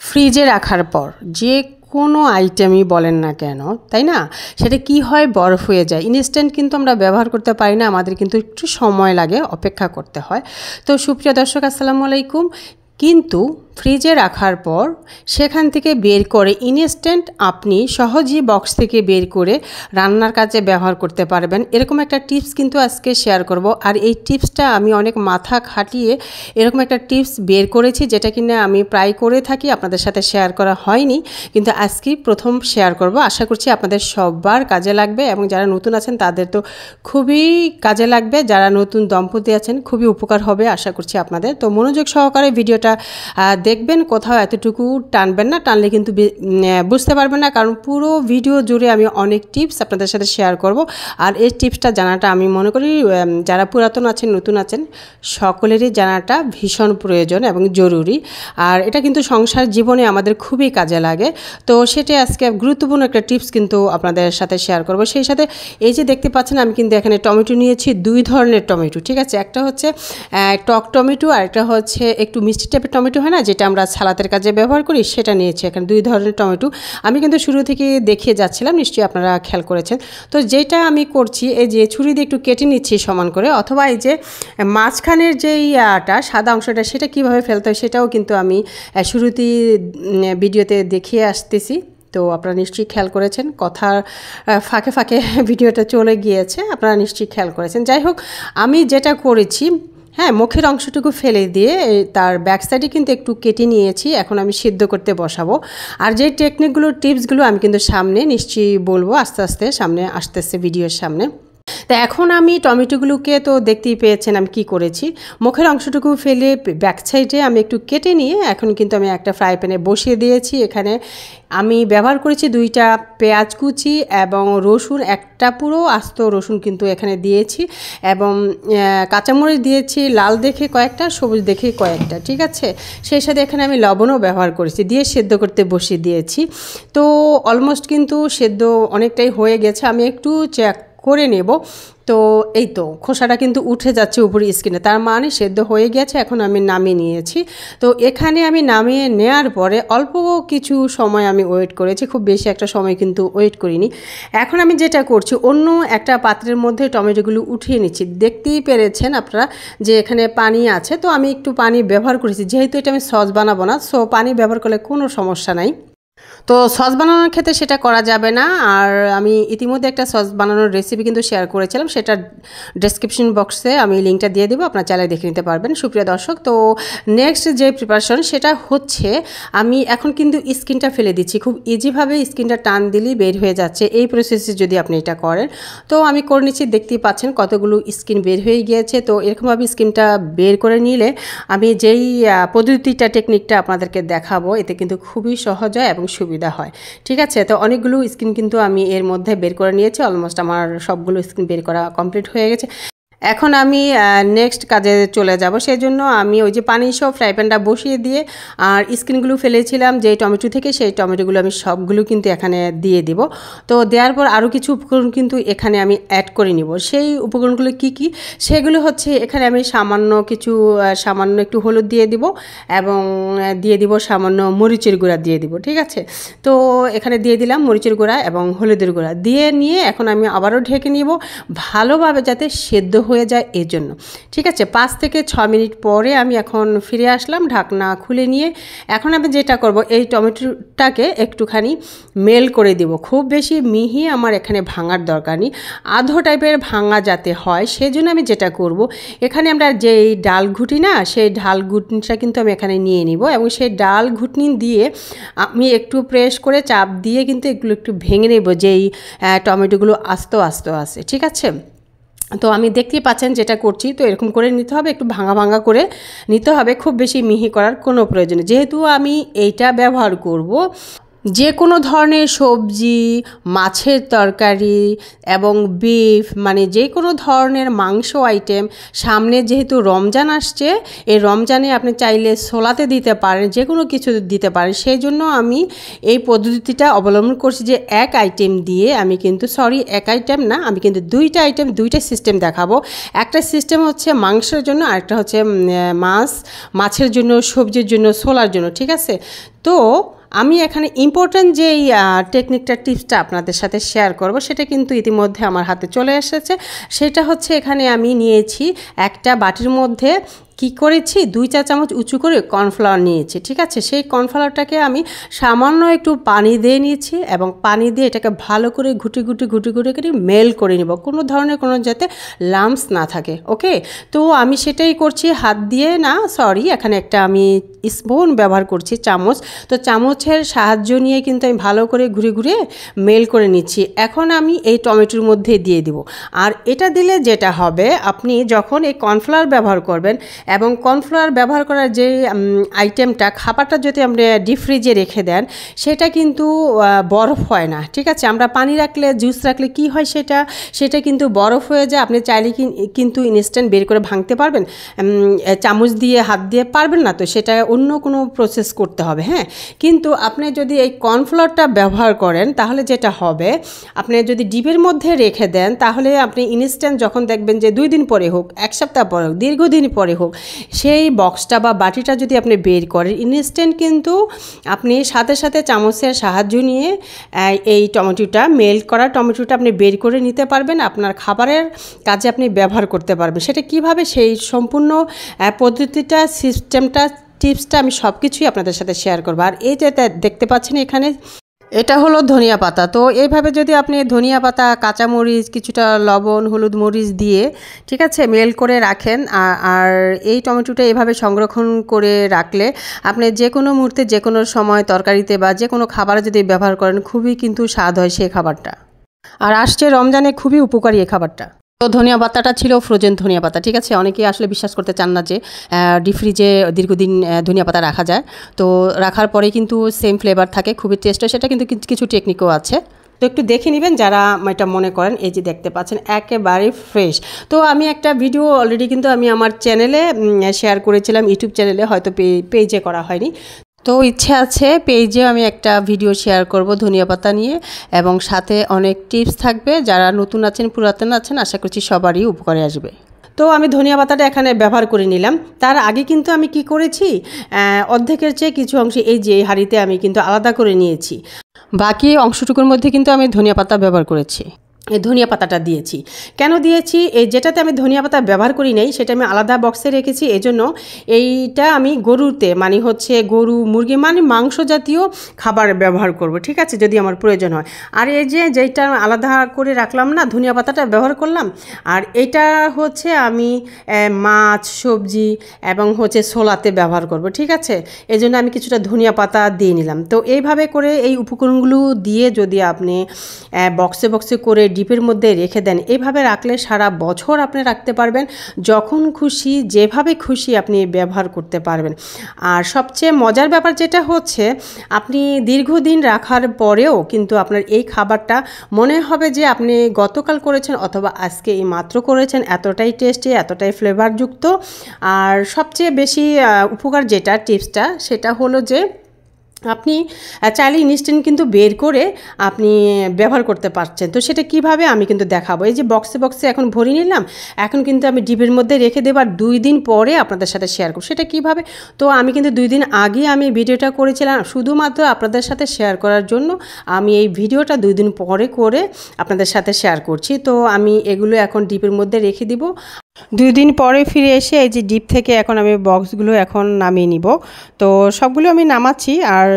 ফ্রিজে রাখার পর যে কোনো আইটেমই বলেন না কেন, তাই না, সেটা কি হয়, বরফ হয়ে যায়। ইনস্ট্যান্ট কিন্তু আমরা ব্যবহার করতে পারি না, আমাদের কিন্তু একটু সময় লাগে, অপেক্ষা করতে হয়। তো সুপ্রিয় দর্শক, আসসালামু আলাইকুম। কিন্তু ফ্রিজে রাখার পর সেখান থেকে বের করে ইনস্ট্যান্ট আপনি সহজেই বক্স থেকে বের করে রান্নার কাজে ব্যবহার করতে পারবেন, এরকম একটা টিপস কিন্তু আজকে শেয়ার করব। আর এই টিপসটা আমি অনেক মাথা খাটিয়ে এরকম একটা টিপস বের করেছি, যেটা কিনা আমি প্রায় করে থাকি, আপনাদের সাথে শেয়ার করা হয়নি, কিন্তু আজকে প্রথম শেয়ার করব। আশা করছি আপনাদের সবার কাজে লাগবে, এবং যারা নতুন আছেন তাদের তো খুবই কাজে লাগবে, যারা নতুন দম্পতি আছেন খুবই উপকার হবে আশা করছি আপনাদের। তো মনোযোগ সহকারে ভিডিওটা দেখবেন, কোথাও এতটুকু টানবেন না, টানলে কিন্তু বুঝতে পারবেন না, কারণ পুরো ভিডিও জুড়ে আমি অনেক টিপস আপনাদের সাথে শেয়ার করব। আর এই টিপসটা জানাটা আমি মনে করি যারা পুরাতন আছেন নতুন আছেন সকলেরই জানাটা ভীষণ প্রয়োজন এবং জরুরি। আর এটা কিন্তু সংসার জীবনে আমাদের খুবই কাজে লাগে। তো সেটাই আজকে গুরুত্বপূর্ণ একটা টিপস কিন্তু আপনাদের সাথে শেয়ার করব। সেই সাথে এই যে দেখতে পাচ্ছেন আমি কিন্তু এখানে টমেটো নিয়েছি, দুই ধরনের টমেটো, ঠিক আছে। একটা হচ্ছে টক টমেটো, আর একটা হচ্ছে একটু মিষ্টি টাইপের টমেটো হয় না, যেটা আমরা সালাতের কাজে ব্যবহার করি, সেটা নিয়েছি। এখানে দুই ধরনের টমেটো আমি কিন্তু শুরু থেকে দেখিয়ে যাচ্ছিলাম, নিশ্চয়ই আপনারা খেয়াল করেছেন। তো যেটা আমি করছি, এই যে ছুরি দিয়ে একটু কেটে নিচ্ছি সমান করে, অথবা এই যে মাঝখানের যেই সাদা অংশটা সেটা কিভাবে ফেলতে হয় সেটাও কিন্তু আমি শুরুতেই ভিডিওতে দেখিয়ে আসতেছি। তো আপনারা নিশ্চয়ই খেয়াল করেছেন, কথার ফাঁকে ফাঁকে ভিডিওটা চলে গিয়েছে, আপনারা নিশ্চয়ই খেয়াল করেছেন। যাই হোক, আমি যেটা করেছি, হ্যাঁ, মুখের অংশটুকু ফেলে দিয়ে তার ব্যাক সাইডে কিন্তু একটু কেটে নিয়েছি। এখন আমি সিদ্ধ করতে বসাবো। আর যে টেকনিকগুলো টিপসগুলো আমি কিন্তু সামনে নিশ্চয়ই বলবো, আস্তে আস্তে সামনে আসতেছে ভিডিওর সামনে। তো এখন আমি টমেটোগুলোকে তো দেখতেই পেয়েছেন আমি কি করেছি, মুখের অংশটুকু ফেলে ব্যাক সাইডে আমি একটু কেটে নিয়ে এখন কিন্তু আমি একটা ফ্রাই প্যানে বসিয়ে দিয়েছি। এখানে আমি ব্যবহার করেছি দুইটা পেঁয়াজ কুচি এবং রসুন, একটা পুরো আস্ত রসুন কিন্তু এখানে দিয়েছি, এবং কাঁচামরিচ দিয়েছি লাল দেখে কয়েকটা, সবুজ দেখে কয়েকটা, ঠিক আছে। সেই সাথে এখানে আমি লবণও ব্যবহার করেছি, দিয়ে সেদ্ধ করতে বসিয়ে দিয়েছি। তো অলমোস্ট কিন্তু সেদ্ধ অনেকটাই হয়ে গেছে, আমি একটু চেক করে নেব। তো এই তো খোসাটা কিন্তু উঠে যাচ্ছে উপরে স্কিনে, তার মানে সেদ্ধ হয়ে গেছে। এখন আমি নামিয়ে নিয়েছি। তো এখানে আমি নামিয়ে নেওয়ার পরে অল্প কিছু সময় আমি ওয়েট করেছি, খুব বেশি একটা সময় কিন্তু ওয়েট করিনি। এখন আমি যেটা করছি, অন্য একটা পাত্রের মধ্যে টমেটোগুলো উঠিয়ে নিচ্ছি। দেখতেই পেরেছেন আপনারা যে এখানে পানি আছে, তো আমি একটু পানি ব্যবহার করেছি, যেহেতু এটা আমি সস বানাবো না, সো পানি ব্যবহার করলে কোনো সমস্যা নাই। তো সস বানানোর ক্ষেত্রে সেটা করা যাবে না। আর আমি ইতিমধ্যে একটা সস বানানোর রেসিপি কিন্তু শেয়ার করেছিলাম, সেটা ডেসক্রিপশন বক্সে আমি লিঙ্কটা দিয়ে দেবো, আপনারা চাইলে দেখে নিতে পারবেন সুপ্রিয় দর্শক। তো নেক্সট যে প্রিপারেশন সেটা হচ্ছে, আমি এখন কিন্তু স্কিনটা ফেলে দিচ্ছি, খুব ইজিভাবে স্কিনটা টান দিলেই বের হয়ে যাচ্ছে এই প্রসেসে যদি আপনি এটা করেন। তো আমি করে নিচ্ছি, দেখতেই পাচ্ছেন কতগুলো স্কিন বের হয়ে গিয়েছে। তো এরকমভাবে স্কিনটা বের করে নিলে আমি যেই পদ্ধতিটা টেকনিকটা আপনাদেরকে দেখাবো, এতে কিন্তু খুবই সহজ হয় এবং সুবিধা হয়, ঠিক আছে। তো অনেকগুলো স্কিন কিন্তু আমি এর মধ্যে বের করে নিয়েছি, অলমোস্ট আমার সবগুলো স্কিন বের করা কমপ্লিট হয়ে গেছে। এখন আমি নেক্সট কাজে চলে যাব। সেই জন্য আমি ওই যে পানি সহ ফ্রাই প্যানটা বসিয়ে দিয়ে আর স্কিনগুলো ফেলেছিলাম যেই টমেটো থেকে, সেই টমেটোগুলো আমি সবগুলো কিন্তু এখানে দিয়ে দিব। তো দেওয়ার পর আরও কিছু উপকরণ কিন্তু এখানে আমি অ্যাড করে নিব। সেই উপকরণগুলো কি কি, সেগুলো হচ্ছে এখানে আমি সামান্য একটু হলুদ দিয়ে দিব, এবং দিয়ে দিব সামান্য মরিচের গুঁড়া দিয়ে দিব, ঠিক আছে। তো এখানে দিয়ে দিলাম মরিচের গুঁড়া এবং হলুদের গুঁড়া দিয়ে নিয়ে এখন আমি আবারও ঢেকে নিব, ভালোভাবে যাতে সেদ্ধ হয়ে যায় এর জন্য, ঠিক আছে। 5 থেকে 6 মিনিট পরে আমি এখন ফিরে আসলাম, ঢাকনা খুলে নিয়ে। এখন আমি যেটা করব, এই টমেটোটাকে একটুখানি মেল করে দিব, খুব বেশি মিহি আমার এখানে ভাঙার দরকার নেই, আধো টাইপের ভাঙা যাতে হয়, সেজন্য আমি যেটা করব, এখানে আমরা যেই ডাল ঘুটি না, সেই ডাল ঘুটনিটা কিন্তু আমি এখানে নিয়ে নিব, এবং সেই ডাল ঘুটনি দিয়ে আমি একটু প্রেস করে চাপ দিয়ে কিন্তু এগুলো একটু ভেঙে নেব, যেই টমেটোগুলো আস্ত আছে, ঠিক আছে। তো আমি দেখতেই পাচ্ছেন যেটা করছি, তো এরকম করে নিতে হবে, একটু ভাঙা ভাঙা করে নিতে হবে, খুব বেশি মিহি করার কোনো প্রয়োজন নেই। যেহেতু আমি এইটা ব্যবহার করব, যে কোনো ধরনের সবজি, মাছের তরকারি এবং বিফ মানে যে কোনো ধরনের মাংস আইটেম, সামনে যেহেতু রমজান আসছে, এই রমজানে আপনি চাইলে ছোলাতে দিতে পারেন, যে কোনো কিছু দিতে পারেন। সেই জন্য আমি এই পদ্ধতিটা অবলম্বন করছি যে এক আইটেম দিয়ে আমি কিন্তু এক আইটেম না, আমি কিন্তু দুইটা আইটেম, দুইটা সিস্টেম দেখাবো। একটা সিস্টেম হচ্ছে মাংসের জন্য, আরেকটা হচ্ছে মাছের জন্য, সবজির জন্য, ছোলার জন্য, ঠিক আছে? তো আমি এখানে ইম্পর্ট্যান্ট যেই টেকনিকটা, টিপসটা আপনাদের সাথে শেয়ার করব, সেটা কিন্তু ইতিমধ্যে আমার হাতে চলে এসেছে। সেটা হচ্ছে এখানে আমি নিয়েছি একটা বাটির মধ্যে কি করেছি, 2 চা চামচ উঁচু করে কর্নফ্লাওয়ার নিয়েছি, ঠিক আছে? সেই কর্নফ্লাওয়ারটাকে আমি সামান্য একটু পানি দিয়ে নিয়েছি এবং পানি দিয়ে এটাকে ভালো করে ঘুটে করে মেল করে নিব, কোনো ধরনের কোনো যাতে লাম্পস না থাকে। ওকে, তো আমি সেটাই করছি হাত দিয়ে না, এখানে একটা আমি স্পুন ব্যবহার করছি, চামচ। তো চামচের সাহায্য নিয়ে কিন্তু আমি ভালো করে ঘুরে মেল করে নিচ্ছি। এখন আমি এই টমেটোর মধ্যে দিয়ে দিব। আর এটা দিলে যেটা হবে, আপনি যখন এই কর্নফ্লাওয়ার ব্যবহার করবেন এবং কর্নফ্লাওয়ার ব্যবহার করার যে আইটেমটা, খাবারটা যদি আপনি ডিপ ফ্রিজে রেখে দেন, সেটা কিন্তু বরফ হয় না, ঠিক আছে? আমরা পানি রাখলে, জুস রাখলে কি হয়, সেটা কিন্তু বরফ হয়ে যায়। আপনি চাইলে কিন্তু ইনস্ট্যান্ট বের করে ভাঙতে পারবেন, চামচ দিয়ে, হাত দিয়ে পারবেন না, তো সেটা অন্য কোনো প্রসেস করতে হবে। হ্যাঁ, কিন্তু আপনি যদি এই কর্নফ্লাওয়ারটা ব্যবহার করেন, তাহলে যেটা হবে, আপনি যদি ডিপের মধ্যে রেখে দেন, তাহলে আপনি ইনস্ট্যান্ট যখন দেখবেন যে 2 দিন পরে হোক, 1 সপ্তাহ পরে হোক, দীর্ঘদিন পরে হোক, সেই বক্সটা বা বাটিটা যদি আপনি বের করেন, ইনস্ট্যান্ট কিন্তু আপনি সাথে সাথে চামচের সাহায্য নিয়ে এই মেল্ট করা টমেটোটা আপনি বের করে নিতে পারবেন, আপনার খাবারের কাজে আপনি ব্যবহার করতে পারবেন। সেটা কিভাবে, সেই সম্পূর্ণ পদ্ধতিটা, সিস্টেমটা, টিপসটা আমি সব কিছুই আপনাদের সাথে শেয়ার করবো। আর এই যে দেখতে পাচ্ছেন এখানে, এটা হলো ধনিয়া পাতা। তো এইভাবে যদি আপনি ধনিয়া পাতা, কাঁচামরিচ, কিছুটা লবণ, হলুদ, মরিচ দিয়ে, ঠিক আছে, মেল করে রাখেন, আর এই টমেটোটা এভাবে সংরক্ষণ করে রাখলে আপনি যে কোনো মুহূর্তে, যে কোনো সময় তরকারিতে বা যে কোনো খাবারে যদি ব্যবহার করেন, খুবই কিন্তু স্বাদ হয় সেই খাবারটা। আর আসছে রমজানে খুবই উপকারী এই খাবারটা। তো ধনিয়া পাতাটা ছিল ফ্রোজেন ধনিয়া পাতা, ঠিক আছে? অনেকেই আসলে বিশ্বাস করতে চান না যে ডিপ ফ্রিজে দীর্ঘদিন ধনিয়া পাতা রাখা যায়। তো রাখার পরে কিন্তু সেম ফ্লেভার থাকে, খুবই টেস্ট হয়। সেটা কিন্তু কিছু টেকনিকও আছে, তো একটু দেখে নেবেন যারা এটা মনে করেন। এই যে দেখতে পাচ্ছেন একেবারে ফ্রেশ। তো আমি একটা ভিডিও অলরেডি কিন্তু আমি আমার চ্যানেলে শেয়ার করেছিলাম, ইউটিউব চ্যানেলে, হয়তো পেজে করা হয়নি। তো ইচ্ছে আছে পেজে আমি একটা ভিডিও শেয়ার করব ধনিয়া পাতা নিয়ে, এবং সাথে অনেক টিপস থাকবে। যারা নতুন আছেন, পুরাতন আছেন, আশা করছি সবারই উপকারে আসবে। তো আমি ধনিয়া পাতাটা এখানে ব্যবহার করে নিলাম। তার আগে কিন্তু আমি কি করেছি, অর্ধেকের চেয়ে কিছু অংশ এই যে হাঁড়িতে আমি কিন্তু আলাদা করে নিয়েছি, বাকি অংশটুকুর মধ্যে কিন্তু আমি ধনিয়া পাতা ব্যবহার করেছি। এই ধনিয়া পাতাটা দিয়েছি, কেন দিয়েছি, এই যেটাতে আমি ধনিয়া পাতা ব্যবহার করি নাই সেটা আমি আলাদা বক্সে রেখেছি। এজন্য এইটা আমি গরুতে, মানে হচ্ছে গরু, মুরগি, মানে মাংস জাতীয় খাবার ব্যবহার করব, ঠিক আছে, যদি আমার প্রয়োজন হয়। আর এই যেটা আলাদা করে রাখলাম না, ধনিয়া পাতাটা ব্যবহার করলাম। আর এটা হচ্ছে আমি মাছ, সবজি এবং হচ্ছে ছোলাতে ব্যবহার করব, ঠিক আছে? এই জন্য আমি কিছুটা ধনিয়া পাতা দিয়ে নিলাম। তো এইভাবে করে এই উপকরণগুলো দিয়ে যদি আপনি বক্সে করে ডিপের মধ্যে রেখে দেন, এইভাবে রাখলে সারা বছর আপনি রাখতে পারবেন, যখন খুশি, যেভাবে খুশি আপনি ব্যবহার করতে পারবেন। আর সবচেয়ে মজার ব্যাপার যেটা হচ্ছে, আপনি দীর্ঘদিন রাখার পরেও কিন্তু আপনার এই খাবারটা মনে হবে যে আপনি গতকাল করেছেন অথবা আজকে এই মাত্র করেছেন, এতটাই টেস্টি, এতটাই ফ্লেভারযুক্ত। আর সবচেয়ে বেশি উপকার যেটা, টিপসটা, সেটা হলো যে আপনি চাইলে ইনস্ট্যান্ট কিন্তু বের করে আপনি ব্যবহার করতে পারছেন। তো সেটা কিভাবে আমি কিন্তু দেখাবো। এই যে বক্সে এখন ভরে নিলাম, এখন কিন্তু আমি ডিপের মধ্যে রেখে দেবো, আর 2 দিন পরে আপনাদের সাথে শেয়ার করব। সেটা কিভাবে, তো আমি কিন্তু 2 দিন আগে আমি ভিডিওটা করেছিলাম শুধুমাত্র আপনাদের সাথে শেয়ার করার জন্য। আমি এই ভিডিওটা 2 দিন পরে করে আপনাদের সাথে শেয়ার করছি। তো আমি এগুলো এখন ডিপের মধ্যে রেখে দিব। 2 দিন পরে ফিরে এসে এই যে ডিপ থেকে এখন আমি বক্সগুলো এখন নামিয়ে নিব। তো সবগুলো আমি নামাচ্ছি, আর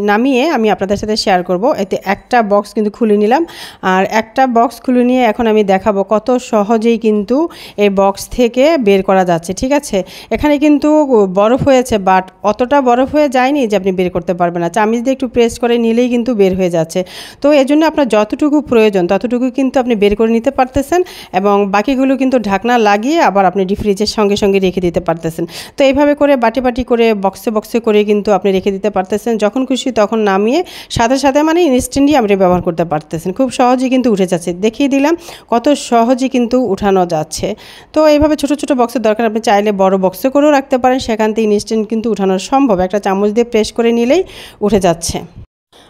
নামিয়ে আমি আপনাদের সাথে শেয়ার করব। এতে একটা বক্স কিন্তু খুলে নিলাম, আর একটা বক্স খুলে নিয়ে এখন আমি দেখাবো কত সহজেই কিন্তু এই বক্স থেকে বের করা যাচ্ছে, ঠিক আছে? এখানে কিন্তু বরফ হয়েছে, বাট অতটা বরফ হয়ে যায়নি যে আপনি বের করতে পারবেন না। চামিচ দিয়ে একটু প্রেস করে নিলেই কিন্তু বের হয়ে যাচ্ছে। তো এজন্য আপনার যতটুকু প্রয়োজন ততটুকু কিন্তু আপনি বের করে নিতে পারতেছেন, এবং বাকিগুলো কিন্তু ঢাকনা লাগিয়ে আবার আপনি ডিপ ফ্রিজের সঙ্গে রেখে দিতে পারতেছেন। তো এইভাবে করে বাটি করে বক্সে করে কিন্তু আপনি রেখে দিতে পারতেছেন। পারতেছেন, যখন খুশি তখন নামিয়ে সাথে সাথে মানে ইনস্ট্যান্টলি আপনি ব্যবহার করতে পারতেছেন। খুব সহজেই কিন্তু উঠে যাচ্ছে, দেখিয়ে দিলাম কত সহজেই কিন্তু উঠানো যাচ্ছে। তো এইভাবে ছোট ছোট বক্সের দরকার, আপনি চাইলে বড় বক্সে করেও রাখতে পারেন, সেখান থেকে ইনস্ট্যান্ট কিন্তু উঠানো সম্ভব। একটা চামচ দিয়ে প্রেস করে নিলেই উঠে যাচ্ছে।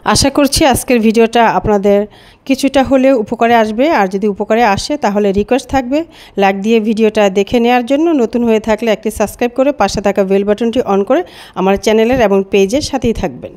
আশা করছি আজকের ভিডিওটা আপনাদের কিছুটা হলেও উপকারে আসবে। আর যদি উপকারে আসে তাহলে রিকোয়েস্ট থাকবে লাইক দিয়ে ভিডিওটা দেখে নেওয়ার জন্য। নতুন হয়ে থাকলে একটি সাবস্ক্রাইব করে পাশে থাকা বেল বাটনটি অন করে আমার চ্যানেলের এবং পেজের সাথেই থাকবেন।